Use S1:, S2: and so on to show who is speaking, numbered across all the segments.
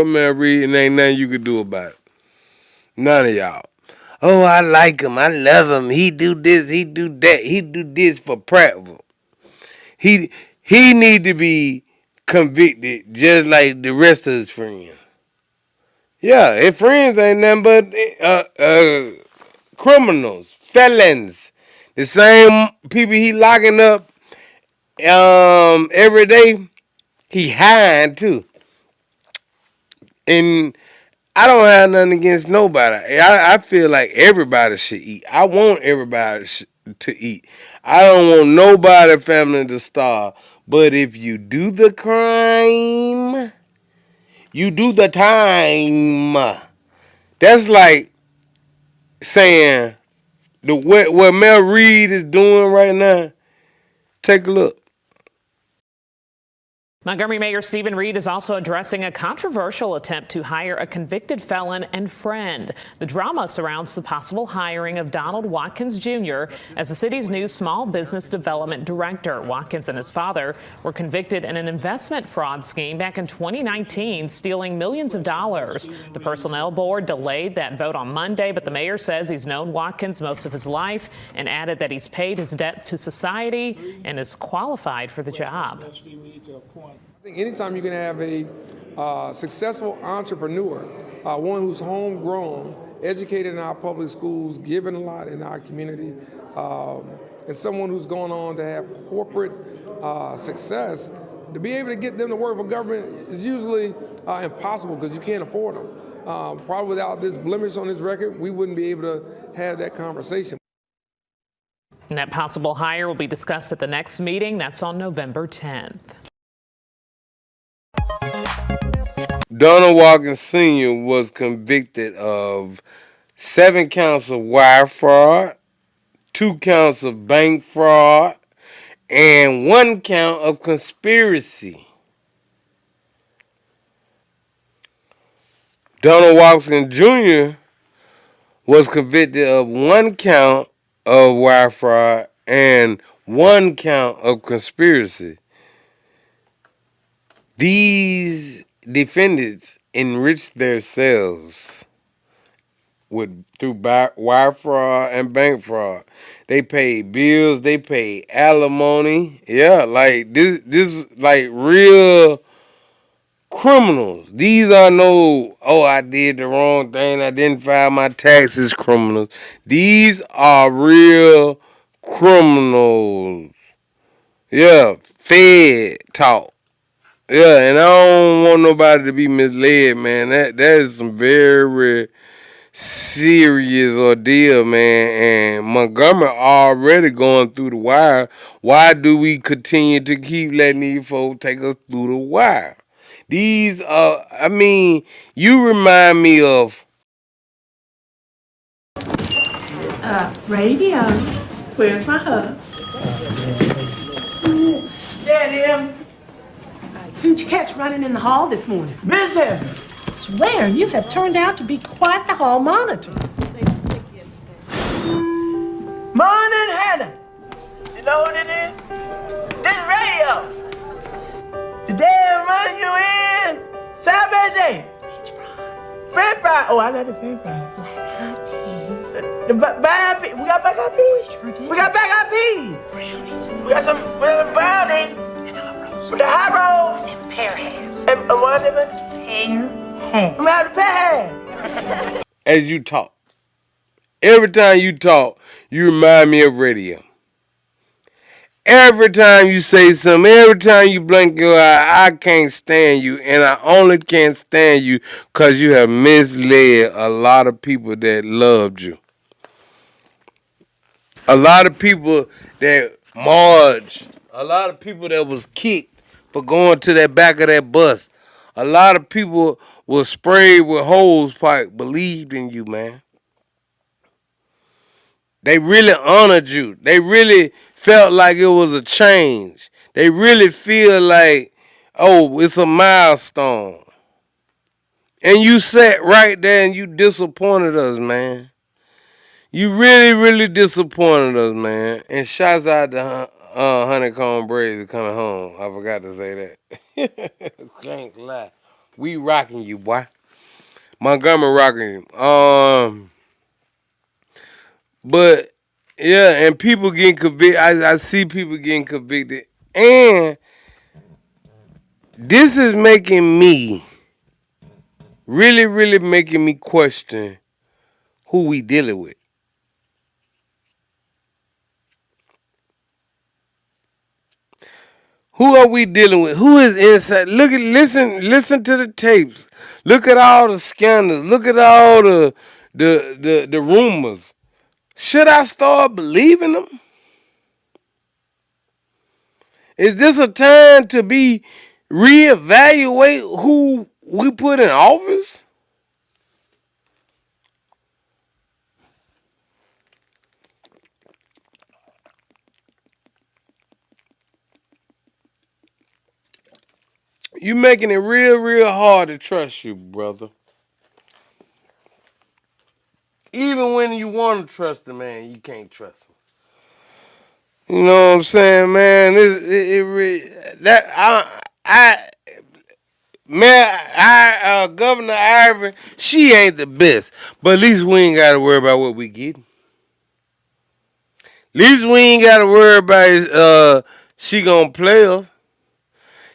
S1: man read and ain't nothing you could do about it. None of y'all. Oh, I like him. I love him. He do this. He do that. He do this for Prattville. He he need to be convicted just like the rest of his friends. Yeah, his friends ain't nothing but criminals, felons. The same people he locking up every day. He hiding too. And I don't have nothing against nobody. I feel like everybody should eat. I want everybody to eat. I don't want nobody family to starve. But if you do the crime, you do the time. That's like saying what Mel Reed is doing right now. Take a look.
S2: Montgomery Mayor Stephen Reed is also addressing a controversial attempt to hire a convicted felon and friend. The drama surrounds the possible hiring of Donald Watkins Jr. as the city's new small business development director. Watkins and his father were convicted in an investment fraud scheme back in 2019, stealing millions of dollars. The personnel board delayed that vote on Monday, but the mayor says he's known Watkins most of his life and added that he's paid his debt to society and is qualified for the job.
S3: I think anytime you can have a successful entrepreneur, one who's homegrown, educated in our public schools, given a lot in our community, and someone who's gone on to have corporate success, to be able to get them to work for government is usually impossible because you can't afford them. Probably without this blemish on his record, we wouldn't be able to have that conversation.
S2: And that possible hire will be discussed at the next meeting. That's on November 10th.
S1: Donald Watkins Sr. was convicted of 7 counts of wire fraud, 2 counts of bank fraud, and 1 count of conspiracy. Donald Watkins Jr. was convicted of 1 count of wire fraud and 1 count of conspiracy. These defendants enriched themselves through wire fraud and bank fraud. They paid bills, they paid alimony. Yeah, like this like real criminals. These are no, oh, I did the wrong thing, I didn't file my taxes criminals. These are real criminals. Yeah, Fed talk. Yeah, and I don't want nobody to be misled, man. That is some very serious ordeal, man. And Montgomery already going through the wire. Why do we continue to keep letting these folks take us through the wire? These are, I mean, you remind me of.
S4: Radio. Where's my hug? There it is. Who'd you catch running in the hall this morning?
S5: Busy.
S4: Swear you have turned out to be quite the hall monitor.
S5: Morning, Hannah. You know what it is? This radio. The day run you in. Saturday. French fries. Oh, I got the French fries.
S4: Black-eyed peas.
S5: The black-eyed peas. We got black-eyed peas.
S4: Sure do.
S5: We got black-eyed peas.
S4: Brownies.
S5: We got some brownies.
S4: And hot rolls.
S5: With the hot rolls.
S4: And pear halves.
S5: And what is it?
S4: Pear halves.
S5: We have the pear halves.
S1: As you talk. Every time you talk, you remind me of radio. Every time you say something, every time you blink your eye, I can't stand you. And I only can't stand you because you have misled a lot of people that loved you. A lot of people that marched. A lot of people that was kicked for going to that back of that bus. A lot of people was sprayed with hose pipe, believed in you, man. They really honored you. They really felt like it was a change. They really feel like, oh, it's a milestone. And you sat right there and you disappointed us, man. You really, really disappointed us, man. And shouts out to Honeycomb Brady coming home. I forgot to say that. Can't lie. We rocking you, boy. Montgomery rocking you. But yeah, and people getting convicted. I see people getting convicted, and this is making me really, really making me question who we dealing with. Who are we dealing with? Who is inside? Listen to the tapes. Look at all the scandals. Look at all the rumors. Should I start believing them? Is this a time to be reevaluate who we put in office? You making it real, real hard to trust you, brother. Even when you want to trust the man, you can't trust him. You know what I'm saying, man? Governor Ivory, she ain't the best, but at least we ain't got to worry about what we get. At least we ain't got to worry about she gonna play us.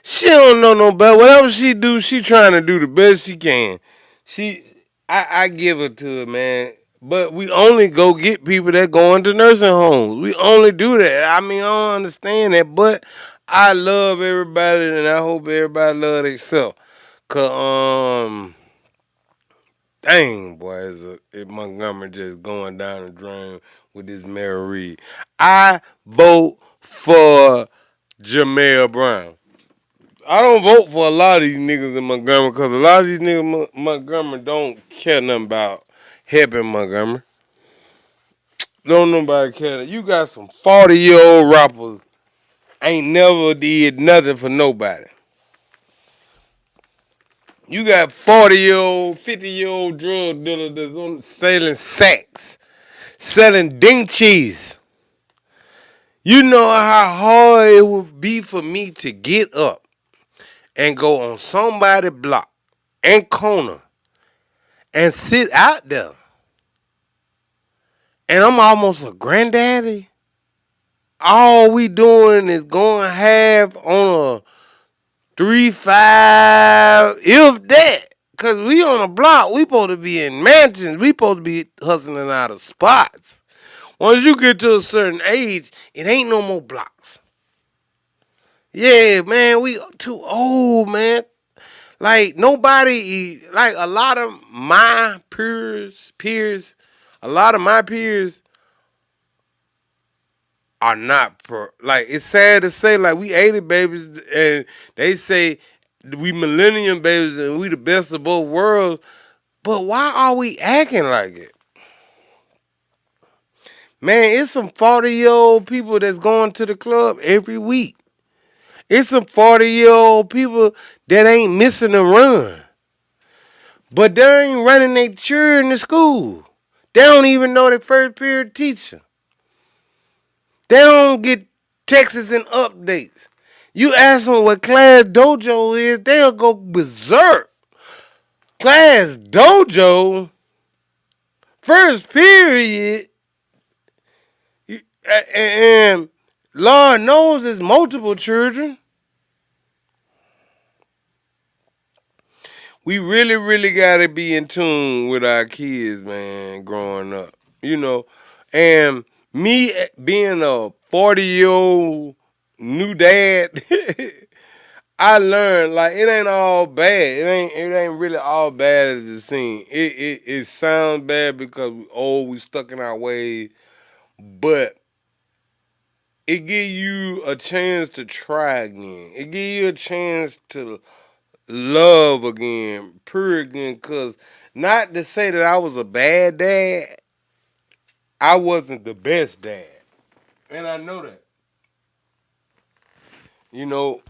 S1: She don't know no better. Whatever she do, she trying to do the best she can. She, I give it to her, man. But we only go get people that go into nursing homes. We only do that. I mean, I don't understand that, but I love everybody, and I hope everybody love themselves. Cause dang boy, is Montgomery just going down the drain with this Mary Reed. I vote for Jamel Brown. I don't vote for a lot of these niggas in Montgomery because a lot of these niggas in Montgomery don't care nothing about helping Montgomery. Don't nobody care. You got some 40-year-old rappers ain't never did nothing for nobody. You got 40-year-old, 50-year-old drug dealers that's on selling sacks, selling ding cheese. You know how hard it would be for me to get up and go on somebody's block and corner and sit out there. And I'm almost a granddaddy. All we doing is going half on a 3-5, if that. Cause we on a block, we supposed to be in mansions. We supposed to be hustling out of spots. Once you get to a certain age, it ain't no more blocks. Yeah, man, we too old, man. Like nobody, like a lot of my peers, a lot of my peers are not like it's sad to say like we 80 babies and they say we millennium babies and we the best of both worlds, but why are we acting like it? Man, it's some 40-year-old people that's going to the club every week. It's some 40-year-old people that ain't missing a run. But they ain't running their children to school. They don't even know their first period teacher. They don't get texts and updates. You ask them what class dojo is, they'll go berserk. Class dojo, first period, and Lord knows there's multiple children. We really, really gotta be in tune with our kids, man, growing up. You know, and me being a 40-year-old new dad, I learned like it ain't all bad. It ain't really all bad as it seems. It sounds bad because we stuck in our ways, but it give you a chance to try again. It give you a chance to love again, pure again. Cause not to say that I was a bad dad, I wasn't the best dad, and I know that. You know,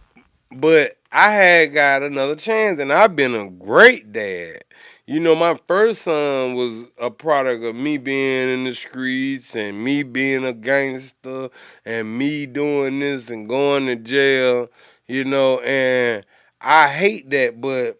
S1: but I had got another chance, and I've been a great dad. You know, my first son was a product of me being in the streets and me being a gangster and me doing this and going to jail, you know, and I hate that, but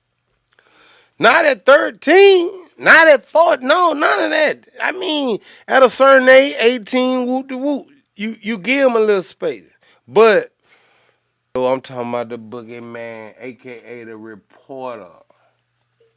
S1: Not at 13. Not at 4. No, none of that. I mean, at a certain age, 18, whoop de whoop, you give them a little space. But I'm talking about the boogeyman, aka the reporter.